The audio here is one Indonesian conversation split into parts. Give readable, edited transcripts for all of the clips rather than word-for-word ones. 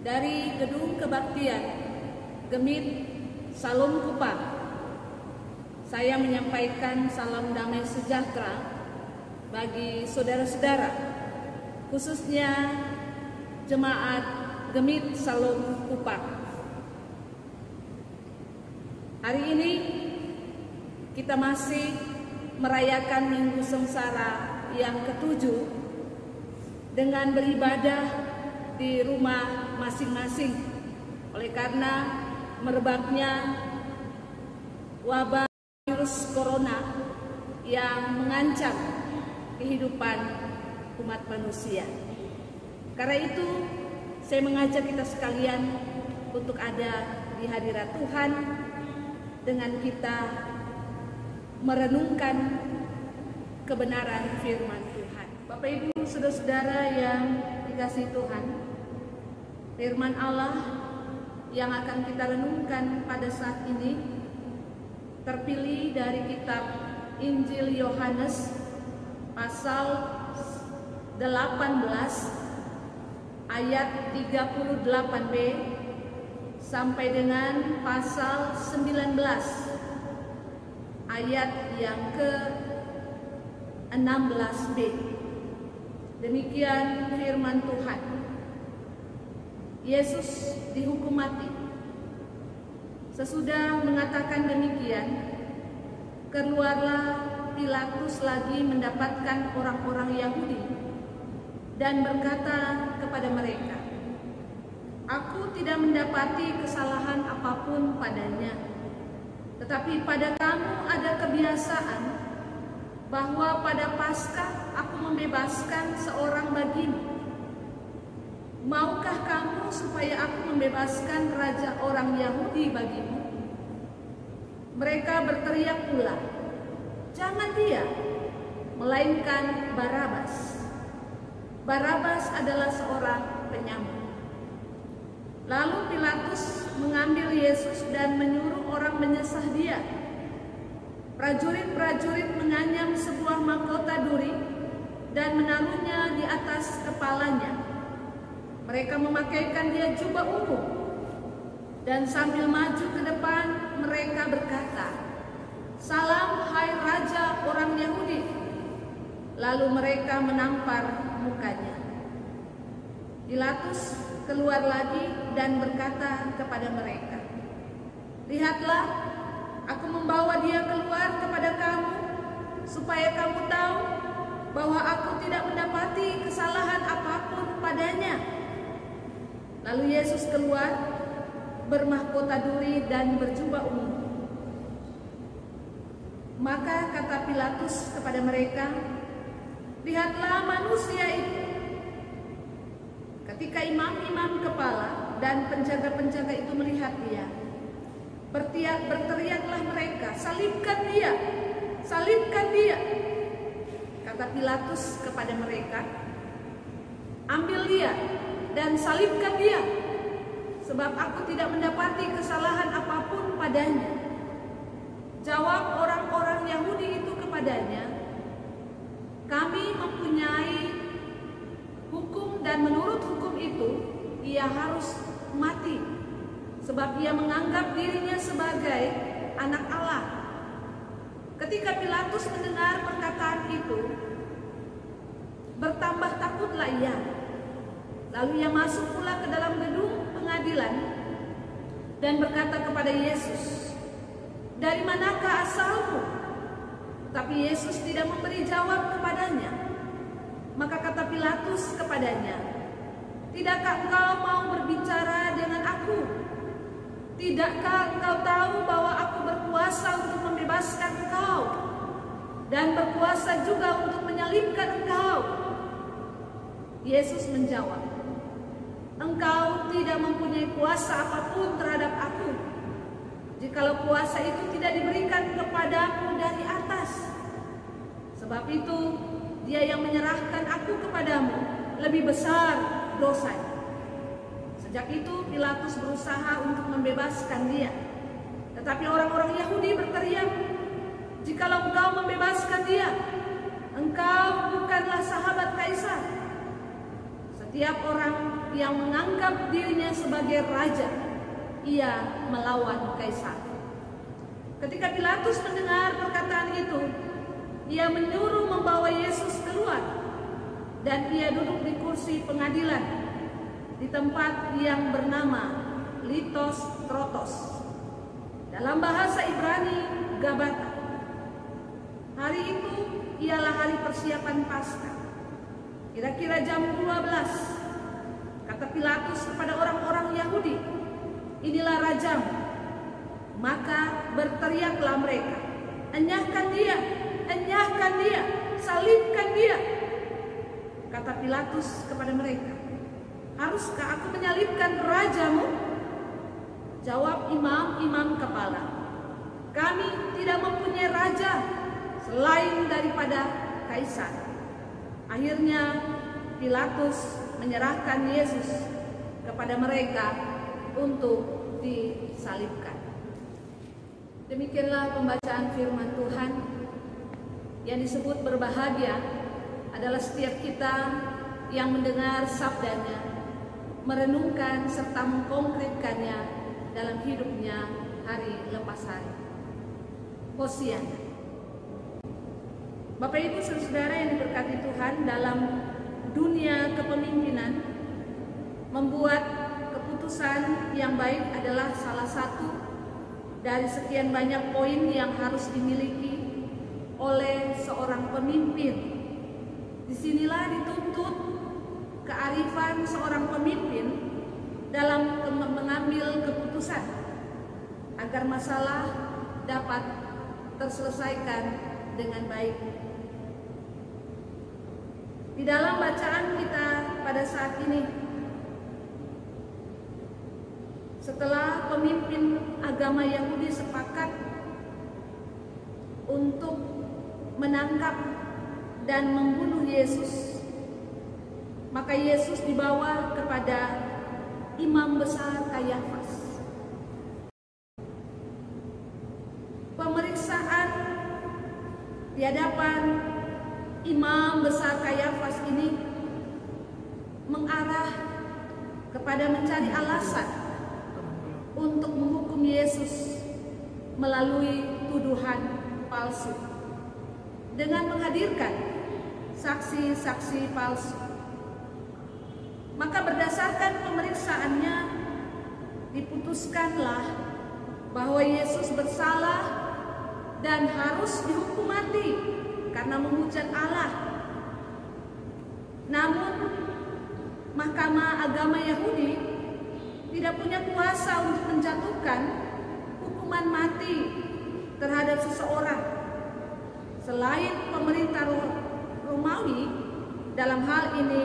dari Gedung Kebaktian Gemit Salom Kupang, saya menyampaikan salam damai sejahtera bagi saudara-saudara, khususnya jemaat Gemit Salom Kupang. Hari ini kita masih merayakan Minggu Sengsara yang ke-7 dengan beribadah di rumah masing-masing oleh karena merebaknya wabah virus corona yang mengancam kehidupan umat manusia. Karena itu saya mengajak kita sekalian untuk ada di hadirat Tuhan dengan kita merenungkan kebenaran firman Tuhan. Bapak Ibu, saudara-saudara yang dikasihi Tuhan, firman Allah yang akan kita renungkan pada saat ini terpilih dari kitab Injil Yohanes pasal 18 ayat 38b sampai dengan pasal 19 ayat yang ke-16b. Demikian firman Tuhan. Yesus dihukum mati. Sesudah mengatakan demikian, keluarlah Pilatus lagi mendapatkan orang-orang Yahudi dan berkata kepada mereka, "Aku tidak mendapati kesalahan apapun padanya. Tetapi pada kamu ada kebiasaan bahwa pada Paskah aku membebaskan seorang bagimu. Maukah kamu supaya aku membebaskan raja orang Yahudi bagimu?" Mereka berteriak pula, "Jangan dia, melainkan Barabas." Barabas adalah seorang penyamar. Lalu Pilatus mengambil Yesus dan menyuruh orang menyesah dia. Prajurit-prajurit menganyam sebuah mahkota duri dan menaruhnya di atas kepalanya. Mereka memakaikan dia jubah ungu, dan sambil maju ke depan mereka berkata, "Salam hai Raja orang Yahudi." Lalu mereka menampar mukanya. Pilatus keluar lagi dan berkata kepada mereka, "Lihatlah, aku membawa dia keluar kepada kamu, supaya kamu tahu bahwa aku tidak mendapati kesalahan apapun padanya." Lalu Yesus keluar, bermahkota duri dan berjubah ungu. Maka kata Pilatus kepada mereka, "Lihatlah manusia itu." Ketika imam-imam kepala dan penjaga-penjaga itu melihat dia, berteriaklah mereka, "Salibkan dia! Salibkan dia!" Kata Pilatus kepada mereka, "Ambil dia dan salibkan dia, sebab aku tidak mendapati kesalahan apapun padanya." Jawab orang-orang Yahudi itu kepadanya, "Kami mempunyai hukum dan menurut hukum itu ia harus mati, sebab ia menganggap dirinya sebagai anak Allah." Ketika Pilatus mendengar perkataan itu, bertambah takutlah ia. Lalu ia masuk pula ke dalam gedung pengadilan dan berkata kepada Yesus, "Dari manakah asalmu?" Tapi Yesus tidak memberi jawab kepadanya. Maka kata Pilatus kepadanya, "Tidakkah engkau mau berbicara dengan aku? Tidakkah engkau tahu bahwa aku berkuasa untuk membebaskan engkau dan berkuasa juga untuk menyalibkan engkau?" Yesus menjawab, "Engkau tidak mempunyai kuasa apapun terhadap aku, jikalau kuasa itu tidak diberikan kepadamu dari atas. Sebab itu dia yang menyerahkan aku kepadamu lebih besar dosanya." Sejak itu Pilatus berusaha untuk membebaskan dia. Tetapi orang-orang Yahudi berteriak, "Jikalau engkau membebaskan dia, engkau bukanlah sahabat Kaisar." Setiap orang yang menganggap dirinya sebagai raja, ia melawan kaisar. Ketika Pilatus mendengar perkataan itu, ia menyuruh membawa Yesus keluar, dan ia duduk di kursi pengadilan di tempat yang bernama Litos Trotos, dalam bahasa Ibrani Gabata. Hari itu ialah hari persiapan Paskah. Kira-kira jam 12, kata Pilatus kepada orang-orang Yahudi, "Inilah rajamu." Maka berteriaklah mereka, "Enyahkan dia, enyahkan dia, salibkan dia." Kata Pilatus kepada mereka, "Haruskah aku menyalibkan rajamu?" Jawab imam-imam kepala, "Kami tidak mempunyai raja selain daripada kaisar." Akhirnya Pilatus menyerahkan Yesus kepada mereka untuk disalibkan. Demikianlah pembacaan firman Tuhan. Yang disebut berbahagia adalah setiap kita yang mendengar sabdanya, merenungkan serta mengkonkretkannya dalam hidupnya hari lepas hari. Hosiana. Bapak Ibu Saudara yang diberkati Tuhan, dalam dunia kepemimpinan, membuat keputusan yang baik adalah salah satu dari sekian banyak poin yang harus dimiliki oleh seorang pemimpin. Disinilah dituntut kearifan seorang pemimpin dalam mengambil keputusan agar masalah dapat terselesaikan dengan baik. Di dalam bacaan kita pada saat ini, setelah pemimpin agama Yahudi sepakat untuk menangkap dan membunuh Yesus, maka Yesus dibawa kepada imam besar Kayafas. Pemeriksaan di hadapan imam besar Kayafas ini mengarah kepada mencari alasan untuk menghukum Yesus melalui tuduhan palsu dengan menghadirkan saksi-saksi palsu. Maka berdasarkan pemeriksaannya diputuskanlah bahwa Yesus bersalah dan harus dihukum mati karena menghujat Allah. Namun Mahkamah Agama Yahudi tidak punya kuasa untuk menjatuhkan hukuman mati terhadap seseorang selain pemerintah Romawi, dalam hal ini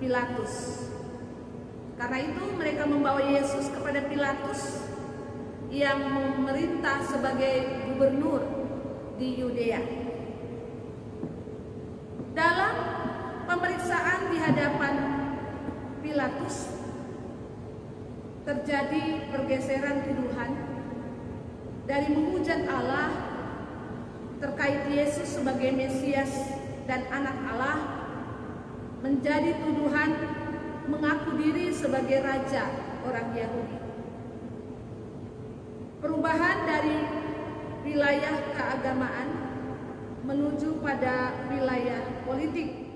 Pilatus. Karena itu mereka membawa Yesus kepada Pilatus yang memerintah sebagai gubernur di Yudea. Dalam pemeriksaan di hadapan Pilatus terjadi pergeseran tuduhan dari menghujat Allah terkait Yesus sebagai Mesias dan anak Allah menjadi tuduhan mengaku diri sebagai raja orang Yahudi. Perubahan dari wilayah keagamaan menuju pada wilayah politik.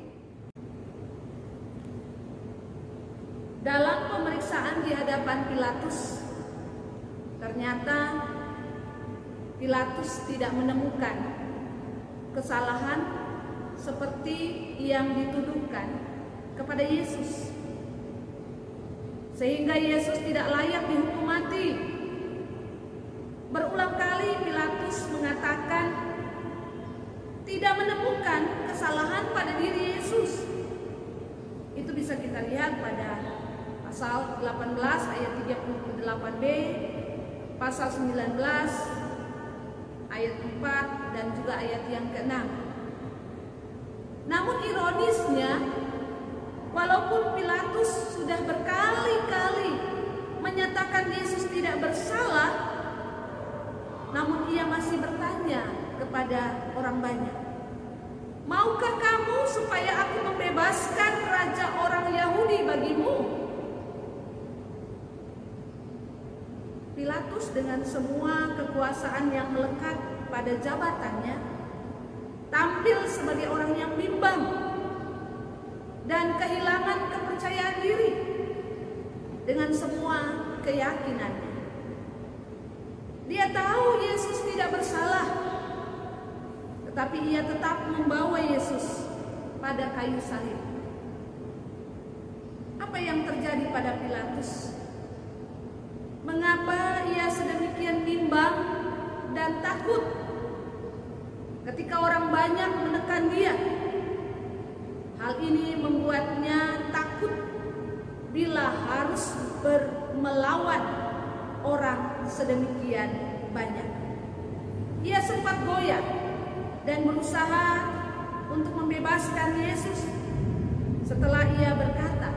Dalam pemeriksaan di hadapan Pilatus, ternyata Pilatus tidak menemukan kesalahan seperti yang dituduhkan kepada Yesus, sehingga Yesus tidak layak dihukum mati. Berulang kali Pilatus mengatakan tidak menemukan kesalahan pada diri Yesus. Itu bisa kita lihat pada pasal 18 ayat 38b, pasal 19 ayat 4 dan juga ayat yang ke-6. Namun ironisnya, walaupun Pilatus sudah berkali-kali menyatakan Yesus tidak bersalah, namun ia masih bertanya kepada orang banyak, Maukah kamu supaya aku membebaskan raja orang Yahudi bagimu? Pilatus dengan semua kekuasaan yang melekat pada jabatannya tampil sebagai orang yang bimbang dan kehilangan kepercayaan diri dengan semua keyakinannya. Dia tahu Yesus tidak bersalah, tetapi ia tetap membawa Yesus pada kayu salib. Apa yang terjadi pada Pilatus? Mengapa ia sedemikian bimbang dan takut ketika orang banyak menekan dia? Hal ini membuatnya takut bila harus melawan orang sedemikian banyak. Ia sempat goyah dan berusaha untuk membebaskan Yesus setelah ia berkata,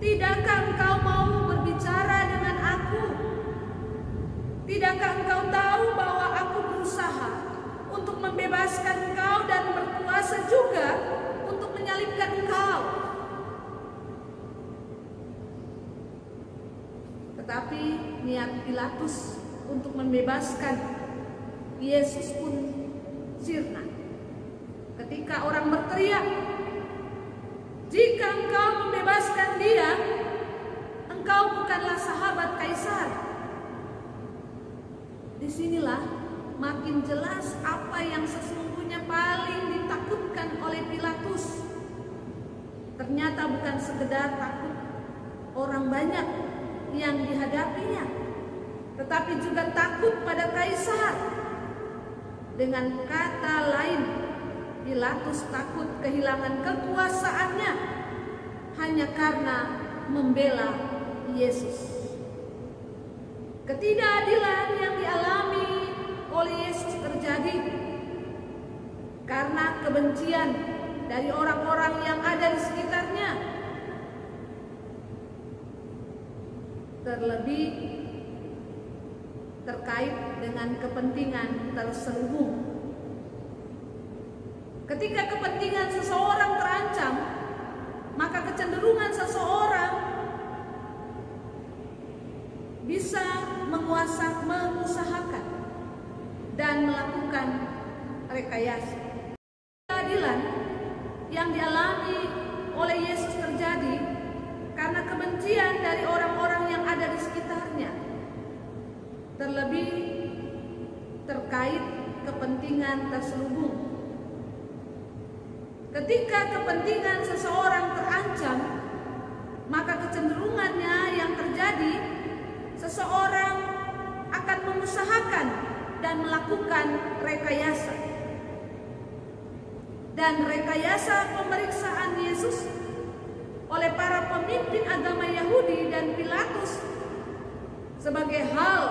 "Tidakkah engkau mau berbicara dengan aku? Tidakkah engkau tahu bahwa aku berusaha untuk membebaskan engkau dan berkuasa juga untuk menyalibkan engkau?" Tetapi niat Pilatus untuk membebaskan Yesus pun sirna ketika orang berteriak, "Jika engkau membebaskan dia, engkau bukanlah sahabat Kaisar." Disinilah makin jelas apa yang sesungguhnya paling ditakutkan oleh Pilatus. Ternyata bukan sekedar takut orang banyak yang dihadapinya, tetapi juga takut pada Kaisar. Dengan kata lain, Pilatus takut kehilangan kekuasaannya hanya karena membela Yesus. Ketidakadilan yang dialami oleh Yesus terjadi karena kebencian dari orang-orang yang ada di sekitarnya. Terlebih terkait dengan kepentingan terselubung. Ketika kepentingan seseorang terancam, maka kecenderungan seseorang bisa mengusahakan dan melakukan rekayasa. Keadilan yang dialami oleh Yesus terjadi karena kebencian dari orang-orang yang ada di sekitarnya. Terlebih terkait kepentingan terselubung. Ketika kepentingan seseorang terancam, maka kecenderungannya yang terjadi, seseorang akan mengusahakan dan melakukan rekayasa. Dan rekayasa pemeriksaan Yesus oleh para pemimpin agama Yahudi dan Pilatus sebagai hal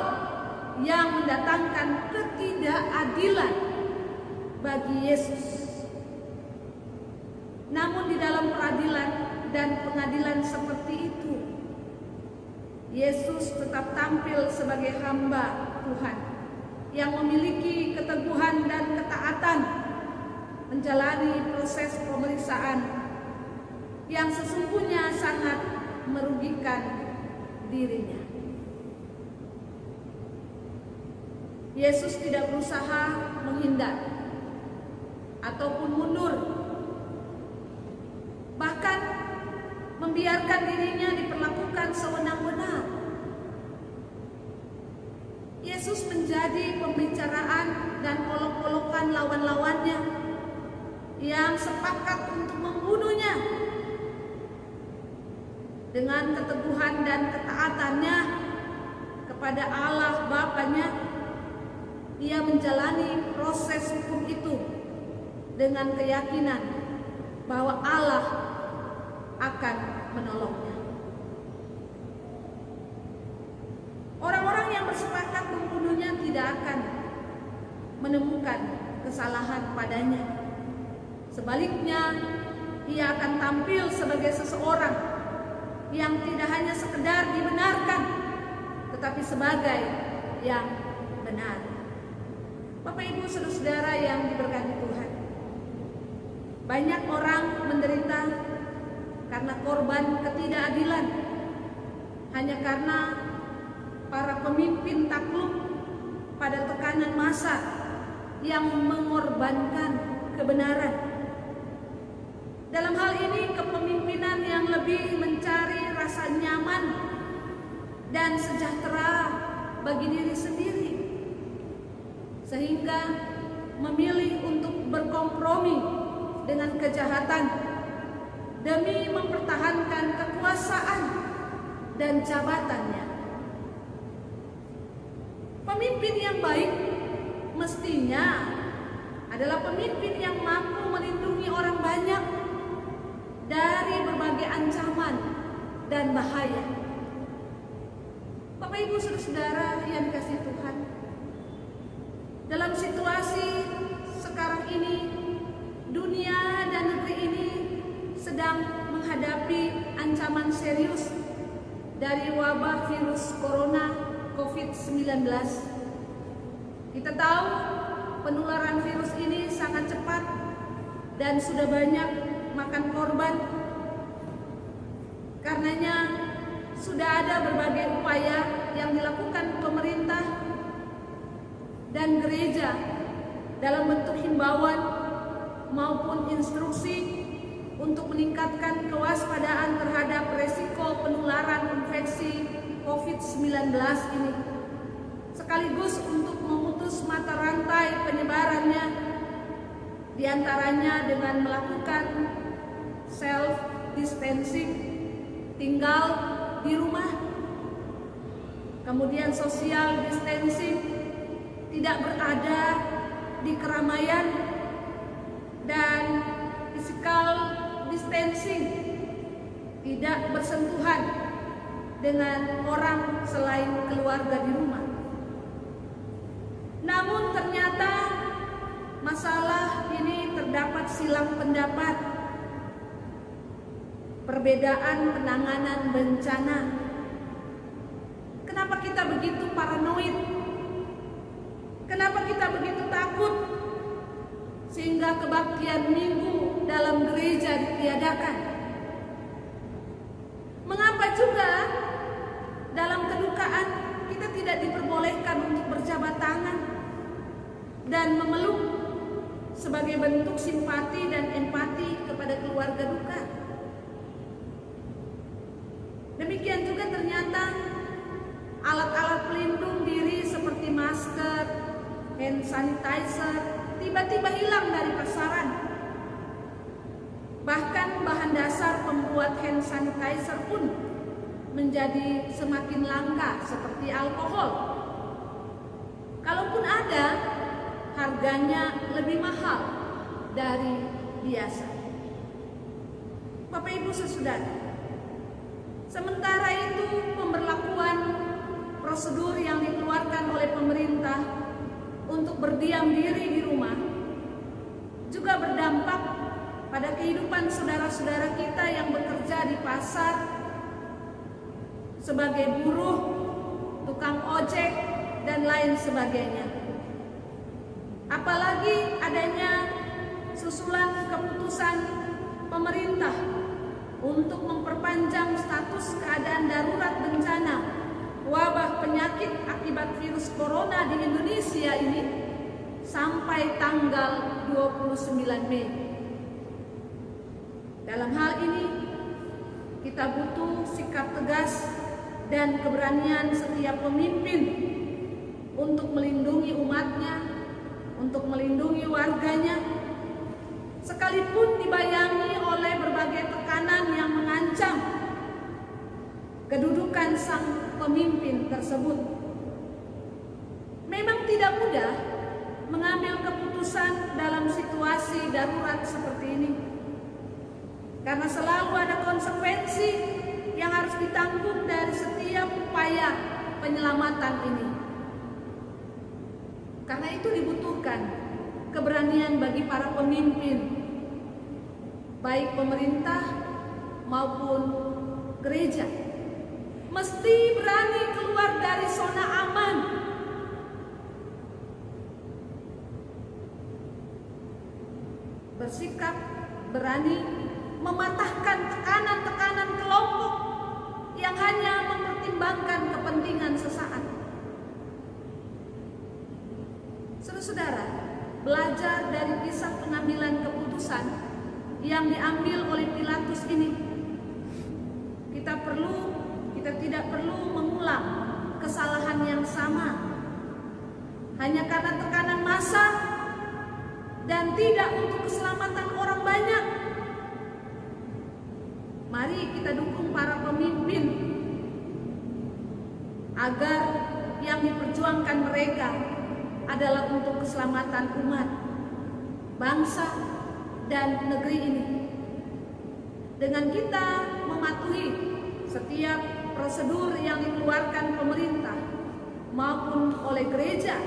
yang mendatangkan ketidakadilan bagi Yesus. Namun di dalam peradilan dan pengadilan seperti itu, Yesus tetap tampil sebagai hamba Tuhan yang memiliki keteguhan dan ketaatan menjalani proses pemeriksaan yang sesungguhnya sangat merugikan dirinya. Yesus tidak berusaha menghindar ataupun mundur, bahkan membiarkan dirinya diperlakukan sewenang-wenang. Yesus menjadi pembicaraan dan olok-olokan lawan-lawannya yang sepakat untuk membunuhnya. Dengan keteguhan dan ketaatannya kepada Allah Bapanya, ia menjalani proses hukum itu dengan keyakinan bahwa Allah akan menolongnya. Orang-orang yang bersepakat membunuhnya tidak akan menemukan kesalahan padanya. Sebaliknya, ia akan tampil sebagai seseorang yang tidak hanya sekedar dibenarkan, tetapi sebagai yang benar. Bapak Ibu saudara-saudara yang diberkati Tuhan, Banyak orang menderita karena korban ketidakadilan, hanya karena para pemimpin takluk pada tekanan massa yang mengorbankan kebenaran. Dalam hal ini, kepemimpinan yang lebih mencari rasa nyaman dan sejahtera bagi diri sendiri, sehingga memilih untuk berkompromi dengan kejahatan demi mempertahankan kekuasaan dan jabatannya. Pemimpin yang baik mestinya adalah pemimpin yang mampu melindungi orang banyak dari berbagai ancaman dan bahaya. Bapak Ibu Saudara yang dikasihi Tuhan, dalam situasi sekarang ini, dunia dan negeri ini sedang menghadapi ancaman serius dari wabah virus corona COVID-19. Kita tahu penularan virus ini sangat cepat dan sudah banyak makan korban. Karenanya sudah ada berbagai upaya yang dilakukan pemerintah dan gereja dalam bentuk himbauan maupun instruksi untuk meningkatkan kewaspadaan terhadap resiko penularan infeksi COVID-19 ini, sekaligus untuk memutus mata rantai penyebarannya, diantaranya dengan melakukan self distancing, tinggal di rumah, kemudian social distancing, tidak berada di keramaian, dan physical distancing, tidak bersentuhan dengan orang selain keluarga di rumah. Namun ternyata masalah ini terdapat silang pendapat, perbedaan penanganan bencana. Kenapa kita begitu paranoid? Kenapa kita begitu takut sehingga kebaktian minggu dalam gereja ditiadakan? Mengapa juga dalam kedukaan kita tidak diperbolehkan untuk berjabat tangan dan memeluk sebagai bentuk simpati dan empati kepada keluarga duka? Demikian juga ternyata alat-alat pelindung diri seperti masker, hand sanitizer tiba-tiba hilang dari pasaran. Bahkan bahan dasar pembuat hand sanitizer pun menjadi semakin langka seperti alkohol. Kalaupun ada, harganya lebih mahal dari biasa. Bapak Ibu Saudara, sementara itu pemberlakuan prosedur yang dikeluarkan oleh pemerintah untuk berdiam diri di rumah juga berdampak pada kehidupan saudara-saudara kita yang bekerja di pasar sebagai buruh, tukang ojek, dan lain sebagainya. Apalagi adanya susulan keputusan pemerintah untuk memperpanjang status keadaan darurat bencana wabah penyakit akibat virus corona di Indonesia ini sampai tanggal 29 Mei. Dalam hal ini kita butuh sikap tegas dan keberanian setiap pemimpin untuk melindungi umatnya, untuk melindungi warganya, sekalipun dibayangi oleh berbagai tekanan yang mengancam kedudukan sang pemimpin tersebut. Memang tidak mudah mengambil keputusan dalam situasi darurat seperti ini, karena selalu ada konsekuensi yang harus ditanggung dari setiap upaya penyelamatan ini. Karena itu dibutuhkan keberanian bagi para pemimpin, baik pemerintah maupun gereja. Mesti berani keluar dari zona aman. Bersikap berani mematahkan tekanan-tekanan kelompok yang hanya mempertimbangkan kepentingan sesaat. Saudara-saudara, belajar dari kisah pengambilan keputusan yang diambil oleh Pilatus ini, kita tidak perlu mengulang kesalahan yang sama hanya karena tekanan massa dan tidak untuk keselamatan orang banyak. Mari kita dukung para pemimpin agar yang diperjuangkan mereka adalah untuk keselamatan umat, bangsa, dan negeri ini. Dengan kita mematuhi setiap prosedur yang dikeluarkan pemerintah maupun oleh gereja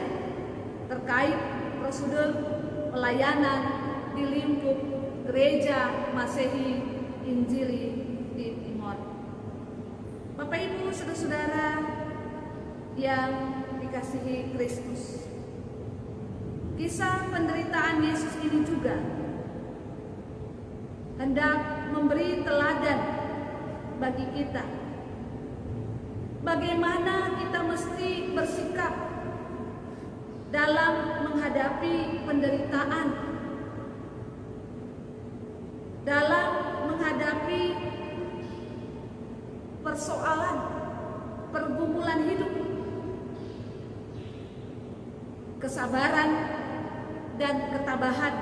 terkait prosedur pelayanan di lingkup gereja Masehi Injili di Timor. Bapak Ibu, saudara-saudara yang dikasihi Kristus, kisah penderitaan Yesus ini juga hendak memberi teladan bagi kita. Bagaimana kita mesti bersikap dalam menghadapi penderitaan, dalam menghadapi persoalan, pergumulan hidup, kesabaran dan ketabahan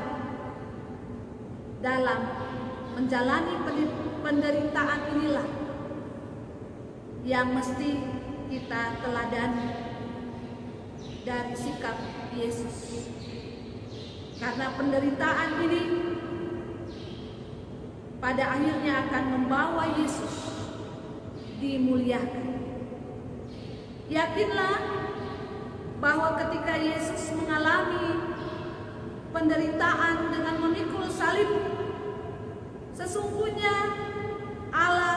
dalam menjalani penderitaan inilah yang mesti kita teladani dari sikap Yesus. Karena penderitaan ini pada akhirnya akan membawa Yesus dimuliakan. Yakinlah bahwa ketika Yesus mengalami penderitaan dengan memikul salib, sesungguhnya Allah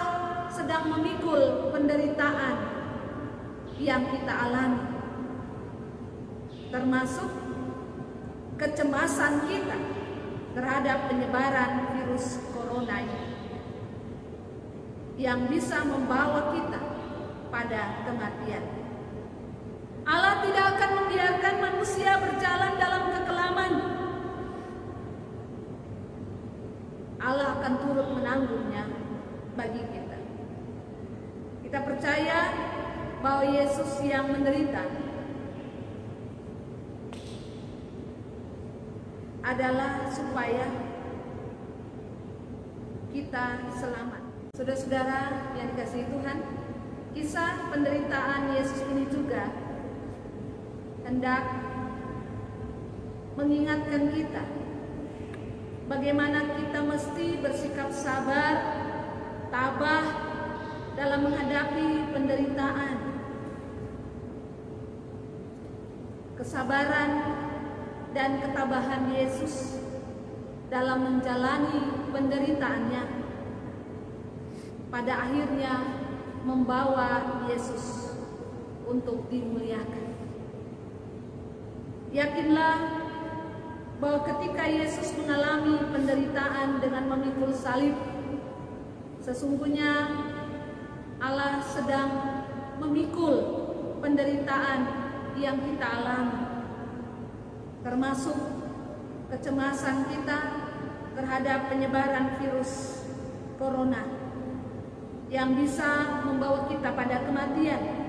sedang memikul penderitaan yang kita alami, termasuk kecemasan kita terhadap penyebaran virus corona ini yang bisa membawa kita pada kematian. Allah tidak akan membiarkan manusia berjalan dalam kekelaman. Allah akan turut menanggungnya bagi kita. Kita percaya bahwa Yesus yang menderita adalah supaya kita selamat. Saudara-saudara yang dikasihi Tuhan, kisah penderitaan Yesus ini juga hendak mengingatkan kita bagaimana kita mesti bersikap sabar, tabah dalam menghadapi penderitaan. Kesabaran dan ketabahan Yesus dalam menjalani penderitaannya pada akhirnya membawa Yesus untuk dimuliakan. Yakinlah bahwa ketika Yesus mengalami penderitaan dengan memikul salib, sesungguhnya Allah sedang memikul penderitaan yang kita alami, termasuk kecemasan kita terhadap penyebaran virus corona yang bisa membawa kita pada kematian.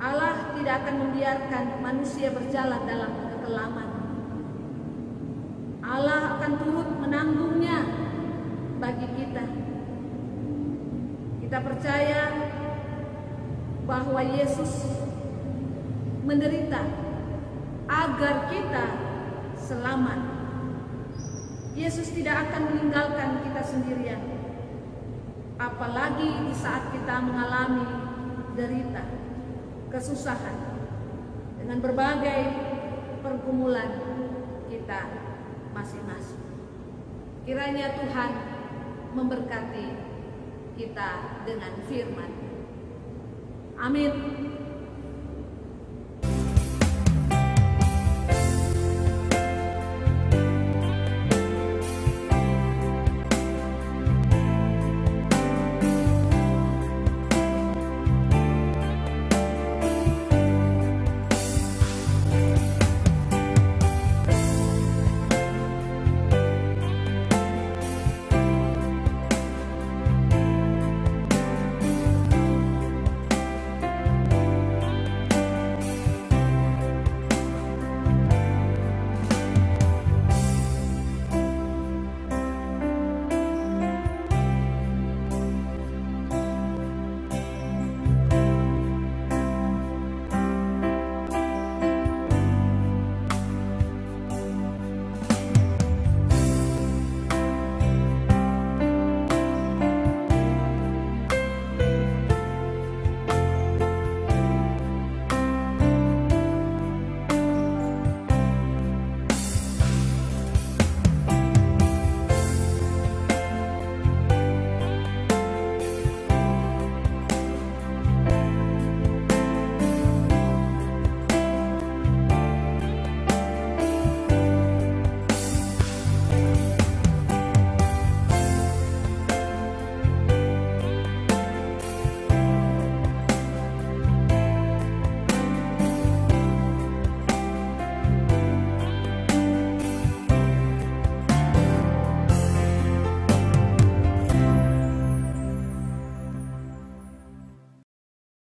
Allah tidak akan membiarkan manusia berjalan dalam kekelaman. Allah akan turut menanggungnya bagi kita. Kita percaya bahwa Yesus menderita agar kita selamat. Yesus tidak akan meninggalkan kita sendirian, apalagi di saat kita mengalami derita, kesusahan, dengan berbagai pergumulan kita masing-masing. Kiranya Tuhan memberkati kita dengan firman. Amin.